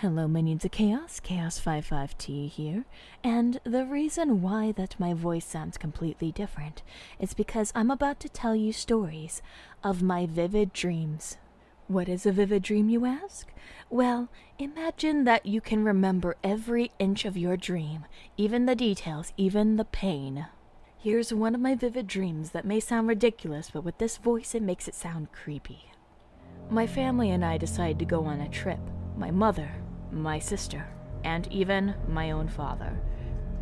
Hello, minions of chaos, Chaos55T here, and the reason why that my voice sounds completely different is because I'm about to tell you stories of my vivid dreams. What is a vivid dream, you ask? Well, imagine that you can remember every inch of your dream, even the details, even the pain. Here's one of my vivid dreams that may sound ridiculous, but with this voice it makes it sound creepy. My family and I decided to go on a trip. My mother, my sister, and even my own father.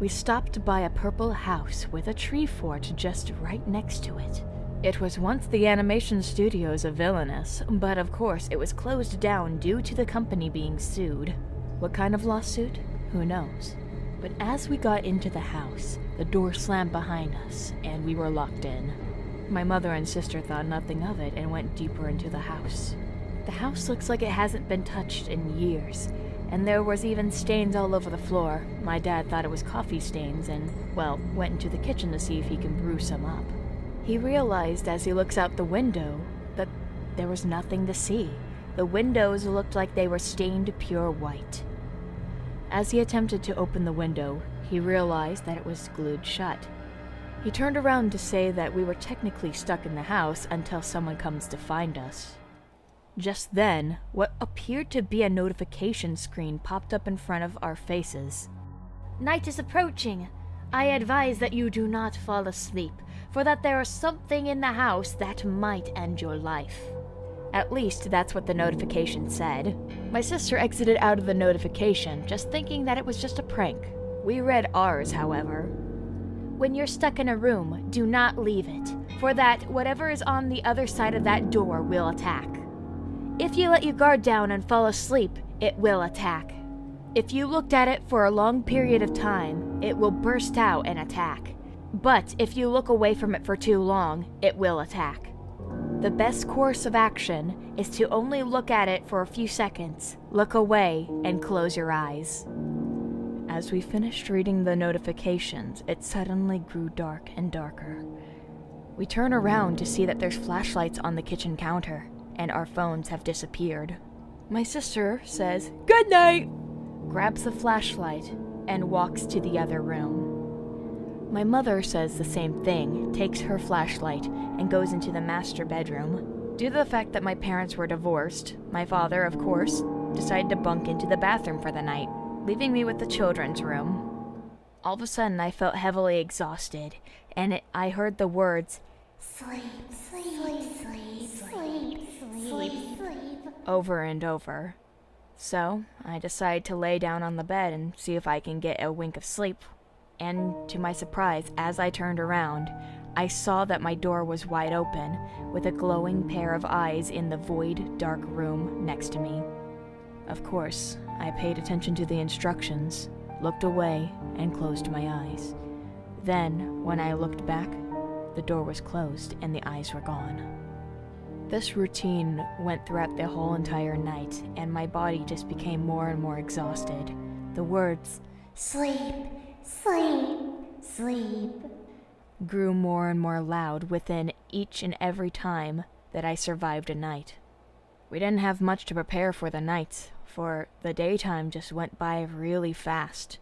We stopped by a purple house with a tree fort just right next to it. It was once the animation studios of Villainous, but of course it was closed down due to the company being sued. What kind of lawsuit? Who knows? But as we got into the house, the door slammed behind us, and we were locked in. My mother and sister thought nothing of it and went deeper into the house. The house looks like it hasn't been touched in years, and there was even stains all over the floor. My dad thought it was coffee stains and, well, went into the kitchen to see if he can brew some up. He realized as he looks out the window that there was nothing to see. The windows looked like they were stained pure white. As he attempted to open the window, he realized that it was glued shut. He turned around to say that we were technically stuck in the house until someone comes to find us. Just then, what appeared to be a notification screen popped up in front of our faces. Night is approaching. I advise that you do not fall asleep, for that there is something in the house that might end your life. At least that's what the notification said. My sister exited out of the notification, just thinking that it was just a prank. We read ours, however. When you're stuck in a room, do not leave it, for that whatever is on the other side of that door will attack. If you let your guard down and fall asleep, it will attack. If you looked at it for a long period of time, it will burst out and attack. But if you look away from it for too long, it will attack. The best course of action is to only look at it for a few seconds, look away, and close your eyes. As we finished reading the notifications, it suddenly grew dark and darker. We turn around to see that there's flashlights on the kitchen counter, and our phones have disappeared. My sister says, "Good night!" grabs the flashlight, and walks to the other room. My mother says the same thing, takes her flashlight, and goes into the master bedroom. Due to the fact that my parents were divorced, my father, of course, decided to bunk into the bathroom for the night, leaving me with the children's room. All of a sudden, I felt heavily exhausted, and I heard the words, "Sleep, sleep, sleep, sleep, sleep, sleep," over and over. So, I decided to lay down on the bed and see if I can get a wink of sleep. And to my surprise, as I turned around, I saw that my door was wide open, with a glowing pair of eyes in the void, dark room next to me. Of course, I paid attention to the instructions, looked away, and closed my eyes. Then, when I looked back, the door was closed and the eyes were gone. This routine went throughout the whole entire night, and my body just became more and more exhausted. The words, "Sleep, sleep, sleep," grew more and more loud within each and every time that I survived a night. We didn't have much to prepare for the night, for the daytime just went by really fast.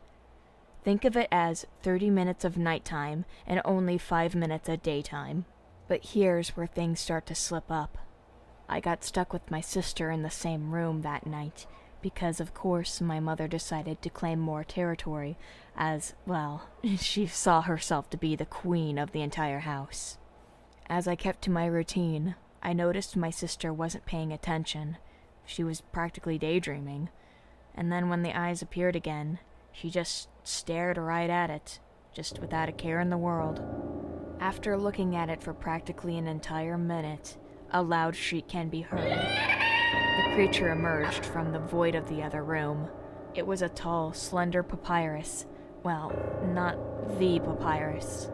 Think of it as 30 minutes of nighttime and only 5 minutes of daytime. But here's where things start to slip up. I got stuck with my sister in the same room that night, because of course my mother decided to claim more territory, as, well, she saw herself to be the queen of the entire house. As I kept to my routine, I noticed my sister wasn't paying attention. She was practically daydreaming. And then when the eyes appeared again, she just stared right at it, just without a care in the world. After looking at it for practically an entire minute, a loud shriek can be heard. The creature emerged from the void of the other room. It was a tall, slender papyrus. Well, not the papyrus.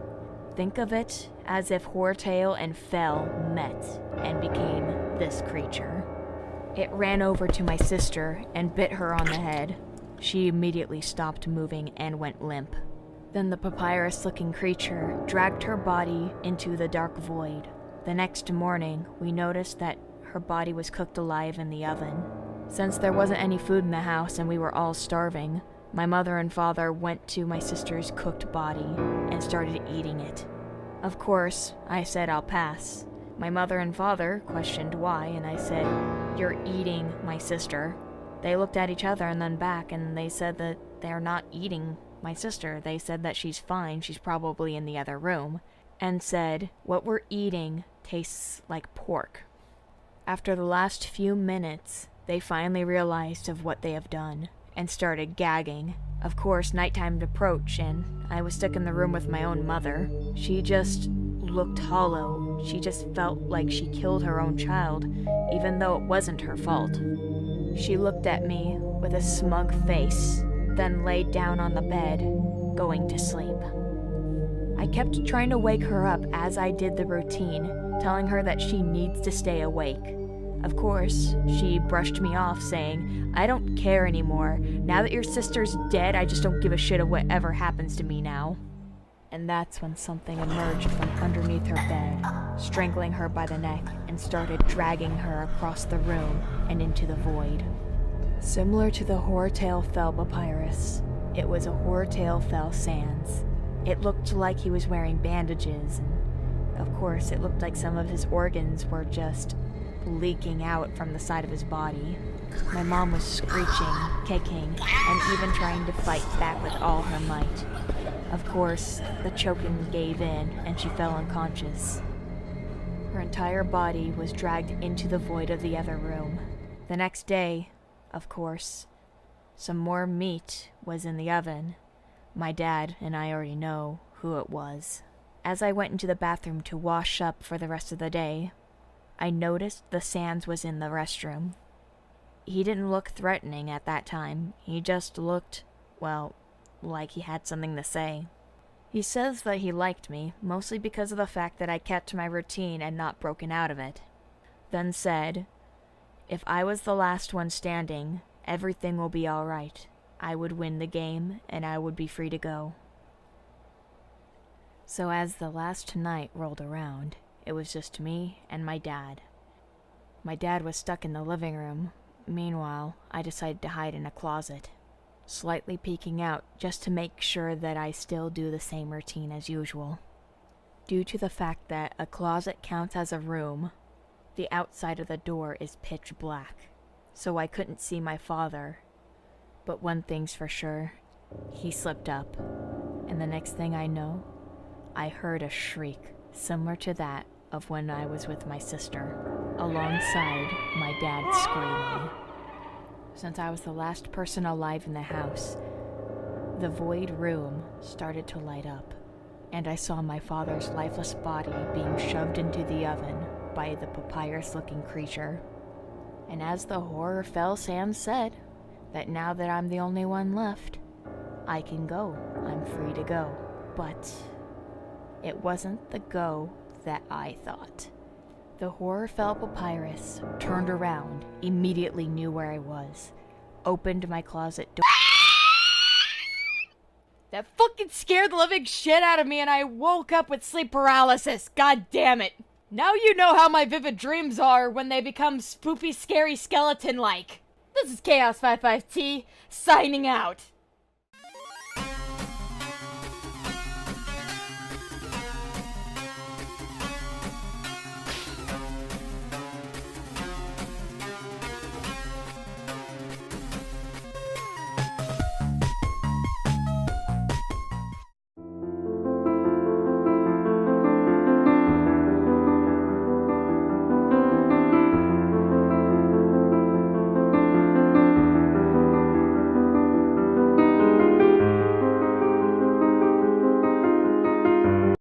Think of it as if Hortail and Fell met and became this creature. It ran over to my sister and bit her on the head. She immediately stopped moving and went limp. Then the papyrus-looking creature dragged her body into the dark void. The next morning, we noticed that her body was cooked alive in the oven. Since there wasn't any food in the house and we were all starving, my mother and father went to my sister's cooked body and started eating it. Of course, I said I'll pass. My mother and father questioned why, and I said, "You're eating my sister." They looked at each other and then back, and they said that they're not eating my sister. They said that she's fine, she's probably in the other room, and said, "What we're eating tastes like pork." After the last few minutes, they finally realized of what they have done and started gagging. Of course, nighttime approached, and I was stuck in the room with my own mother. She just looked hollow. She just felt like she killed her own child, even though it wasn't her fault. She looked at me with a smug face, then laid down on the bed, going to sleep. I kept trying to wake her up as I did the routine, telling her that she needs to stay awake. Of course, she brushed me off, saying, "I don't care anymore. Now that your sister's dead, I just don't give a shit of whatever happens to me now." And that's when something emerged from underneath her bed, strangling her by the neck, and started dragging her across the room and into the void. Similar to the Horrortail Fell papyrus, it was a Horrortail Fell sans. It looked like he was wearing bandages, and of course it looked like some of his organs were just leaking out from the side of his body. My mom was screeching, kicking, and even trying to fight back with all her might. Of course, the choking gave in, and she fell unconscious. Her entire body was dragged into the void of the other room. The next day, of course, some more meat was in the oven. My dad and I already know who it was. As I went into the bathroom to wash up for the rest of the day, I noticed the sans was in the restroom. He didn't look threatening at that time. He just looked, well, like he had something to say. He says that he liked me, mostly because of the fact that I kept to my routine and not broken out of it. Then said, if I was the last one standing, everything will be alright. I would win the game, and I would be free to go. So as the last night rolled around, it was just me and my dad. My dad was stuck in the living room. Meanwhile, I decided to hide in a closet, slightly peeking out just to make sure that I still do the same routine as usual. Due to the fact that a closet counts as a room, the outside of the door is pitch black, so I couldn't see my father. But one thing's for sure, he slipped up, and the next thing I know, I heard a shriek similar to that of when I was with my sister, alongside my dad screaming. Since I was the last person alive in the house, the void room started to light up, and I saw my father's lifeless body being shoved into the oven by the papyrus-looking creature. And as the horror fell, Sam said that now that I'm the only one left, I can go. I'm free to go. But it wasn't the go that I thought. The horror fell papyrus turned around, immediately knew where I was, opened my closet door. That fucking scared the living shit out of me, and I woke up with sleep paralysis. God damn it. Now you know how my vivid dreams are when they become spoopy, scary skeleton-like. This is Chaos55T, signing out.